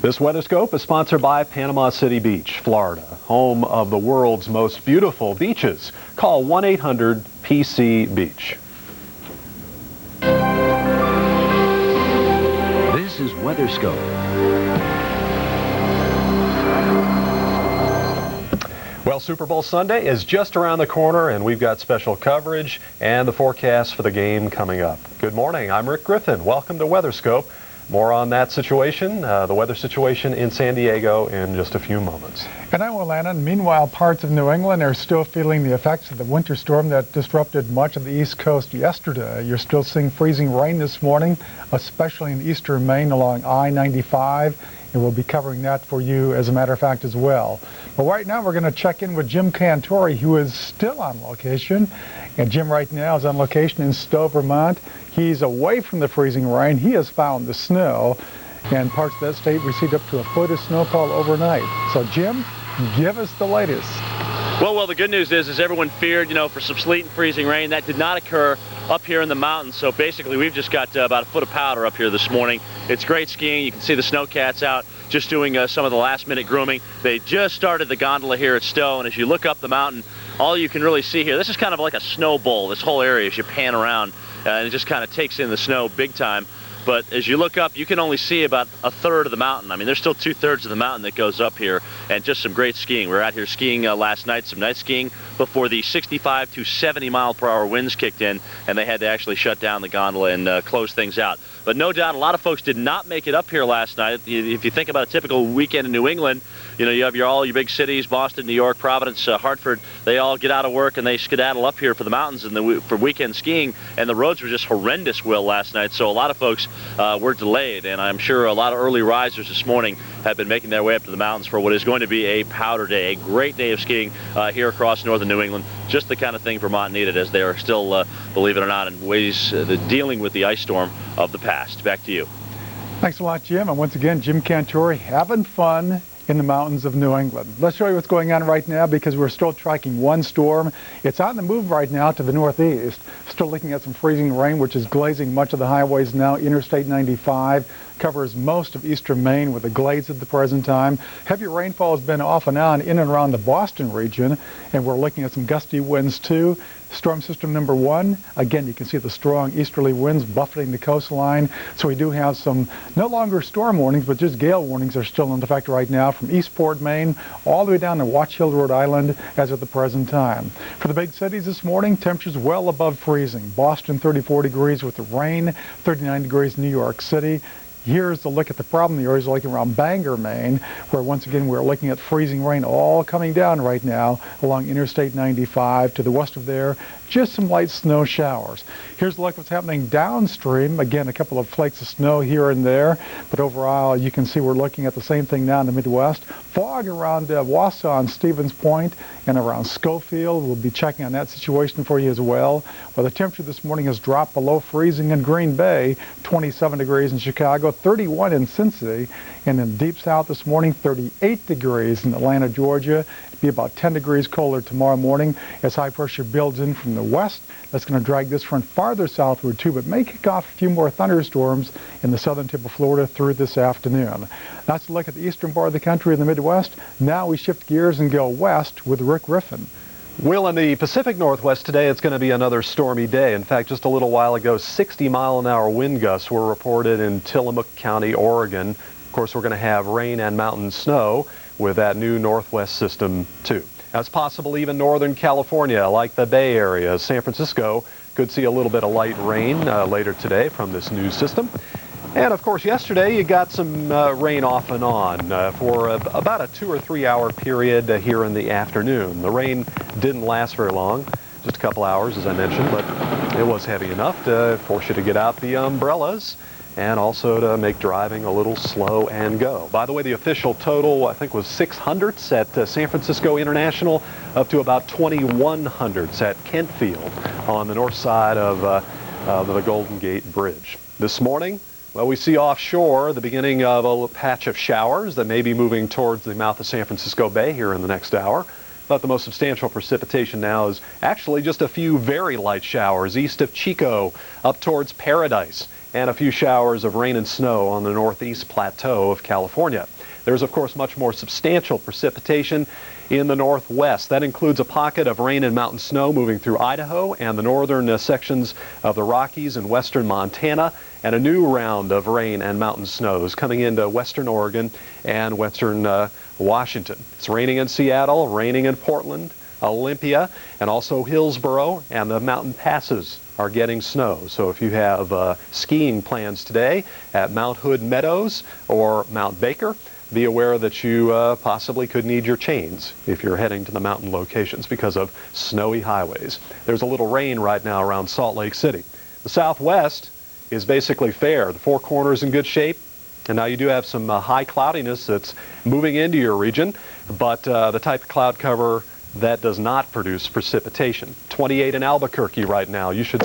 This WeatherScope is sponsored by Panama City Beach, Florida, home of the world's most beautiful beaches. Call 1-800-PC-BEACH. This is WeatherScope. Well, Super Bowl Sunday is just around the corner, and we've got special coverage and the forecast for the game coming up. Good morning. I'm Rick Griffin. Welcome to WeatherScope. More on that situation, the weather situation in San Diego, in just a few moments. And I'm Will Annan. Meanwhile, parts of New England are still feeling the effects of the winter storm that disrupted much of the East Coast yesterday. You're still seeing freezing rain this morning, especially in eastern Maine along I-95. And we'll be covering that for you, as a matter of fact, as well. But right now, we're going to check in with Jim Cantore, who is still on location. And Jim right now is on location in Stowe, Vermont. He's away from the freezing rain. He has found the snow, and parts of that state received up to a foot of snowfall overnight. So, Jim, give us the latest. Well, the good news is everyone feared, for some sleet and freezing rain. That did not occur up here in the mountains. So basically, we've just got about a foot of powder up here this morning. It's great skiing. You can see the snowcats out just doing some of the last-minute grooming. They just started the gondola here at Stowe, and as you look up the mountain, all you can really see here, this is kind of like a snow bowl, this whole area, as you pan around, and it just kind of takes in the snow big time. But as you look up, you can only see about a third of the mountain. I mean, there's still 2/3 of the mountain that goes up here, and just some great skiing. We were out here skiing last night, some night skiing, before the 65 to 70 mile per hour winds kicked in, and they had to actually shut down the gondola and close things out. But no doubt, a lot of folks did not make it up here last night. If you think about a typical weekend in New England, you have all your big cities, Boston, New York, Providence, Hartford. They all get out of work and they skedaddle up here for the mountains and for weekend skiing. And the roads were just horrendous, Will, last night. So a lot of folks were delayed. And I'm sure a lot of early risers this morning have been making their way up to the mountains for what is going to be a powder day, a great day of skiing here across northern New England. Just the kind of thing Vermont needed, as they are still, believe it or not, in ways dealing with the ice storm of the past. Back to you. Thanks a lot, Jim. And once again, Jim Cantore having fun in the mountains of New England. Let's show you what's going on right now, because we're still tracking one storm. It's on the move right now to the northeast. Still looking at some freezing rain, which is glazing much of the highways now. Interstate 95 covers most of eastern Maine with a glaze at the present time. Heavy rainfall has been off and on in and around the Boston region, and we're looking at some gusty winds too. Storm system number 1, again, you can see the strong easterly winds buffeting the coastline. So we do have some no longer storm warnings, but just gale warnings are still in effect right now from Eastport, Maine, all the way down to Watch Hill, Rhode Island, as at the present time. For the big cities this morning, temperatures well above freezing. Boston 34 degrees with the rain, 39 degrees New York City. Here's a look at the problem areas like around Bangor, Maine, where once again we're looking at freezing rain all coming down right now along Interstate 95 to the west of there. Just some light snow showers. Here's a look at what's happening downstream. Again, a couple of flakes of snow here and there, but overall you can see we're looking at the same thing now in the Midwest. Fog around Wausau and Stevens Point and around Schofield. We'll be checking on that situation for you as well. Well, the temperature this morning has dropped below freezing in Green Bay, 27 degrees in Chicago, 31 in Cincy, and in Deep South this morning, 38 degrees in Atlanta, Georgia. It'll be about 10 degrees colder tomorrow morning as high pressure builds in from the west. That's going to drag this front farther southward too, but may kick off a few more thunderstorms in the southern tip of Florida through this afternoon. That's a look at the eastern part of the country in the Midwest. Now we shift gears and go west with Rick Griffin. Will, in the Pacific Northwest today, it's going to be another stormy day. In fact, just a little while ago, 60-mile-an-hour wind gusts were reported in Tillamook County, Oregon. Of course, we're going to have rain and mountain snow with that new northwest system, too. Now, it's possible even northern California, like the Bay Area. San Francisco could see a little bit of light rain later today from this new system. And of course, yesterday you got some rain off and on for about a 2 or 3 hour period here in the afternoon. The rain didn't last very long, just a couple hours, as I mentioned, but it was heavy enough to force you to get out the umbrellas and also to make driving a little slow and go. By the way, the official total, I think, was 600s at San Francisco International, up to about 2100s at Kent Field on the north side of the Golden Gate Bridge. This morning, well, we see offshore the beginning of a patch of showers that may be moving towards the mouth of San Francisco Bay here in the next hour. But the most substantial precipitation now is actually just a few very light showers east of Chico up towards Paradise, and a few showers of rain and snow on the northeast plateau of California. There's, of course, much more substantial precipitation in the northwest. That includes a pocket of rain and mountain snow moving through Idaho and the northern sections of the Rockies and western Montana, and a new round of rain and mountain snows coming into western Oregon and western Washington. It's raining in Seattle, raining in Portland, Olympia, and also Hillsboro, and the mountain passes are getting snow. So if you have skiing plans today at Mount Hood Meadows or Mount Baker, be aware that you possibly could need your chains if you're heading to the mountain locations because of snowy highways. There's a little rain right now around Salt Lake City. The southwest is basically fair. The Four Corners in good shape. And now you do have some high cloudiness that's moving into your region, but the type of cloud cover that does not produce precipitation. 28 in Albuquerque right now. You should...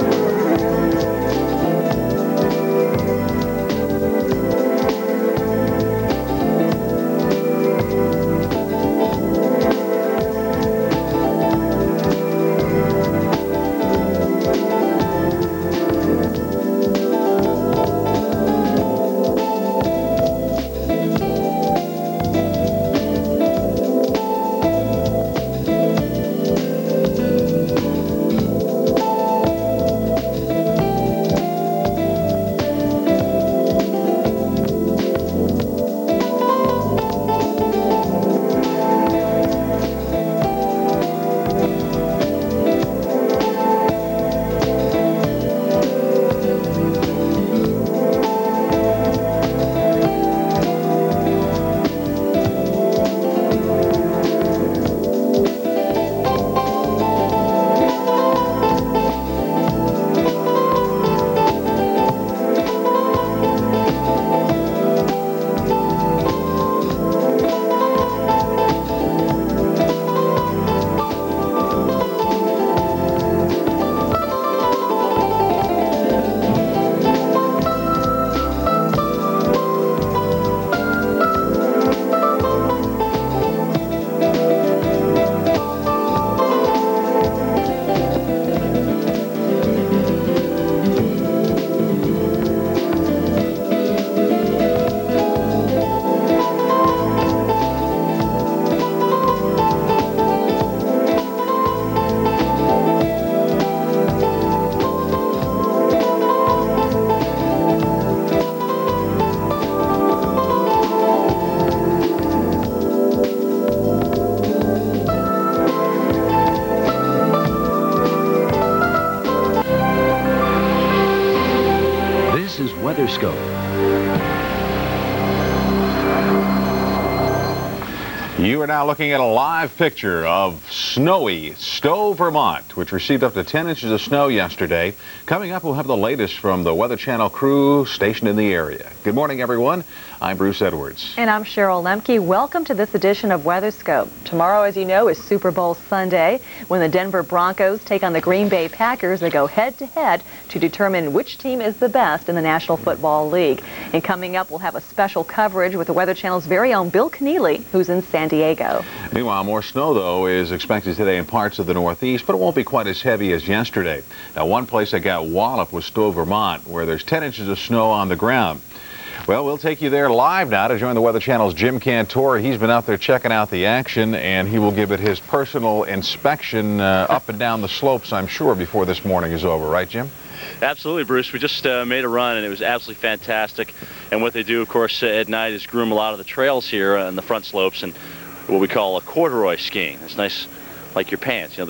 WeatherScope. You are now looking at a live picture of snowy Stowe, Vermont, which received up to 10 inches of snow yesterday. Coming up, we'll have the latest from the Weather Channel crew stationed in the area. Good morning, everyone. I'm Bruce Edwards. And I'm Cheryl Lemke. Welcome to this edition of WeatherScope. Tomorrow, as you know, is Super Bowl Sunday, when the Denver Broncos take on the Green Bay Packers. They go head-to-head to determine which team is the best in the National Football League. And coming up, we'll have a special coverage with the Weather Channel's very own Bill Keneally, who's in San Diego. Meanwhile, more snow, though, is expected today in parts of the Northeast, but it won't be quite as heavy as yesterday. Now, one place that got walloped was Stowe, Vermont, where there's 10 inches of snow on the ground. Well, we'll take you there live now to join the Weather Channel's Jim Cantor. He's been out there checking out the action, and he will give it his personal inspection up and down the slopes, I'm sure, before this morning is over. Right, Jim? Absolutely, Bruce. We just made a run, and it was absolutely fantastic. And what they do, of course, at night is groom a lot of the trails here on the front slopes and what we call a corduroy skiing. It's nice, like your pants. You know,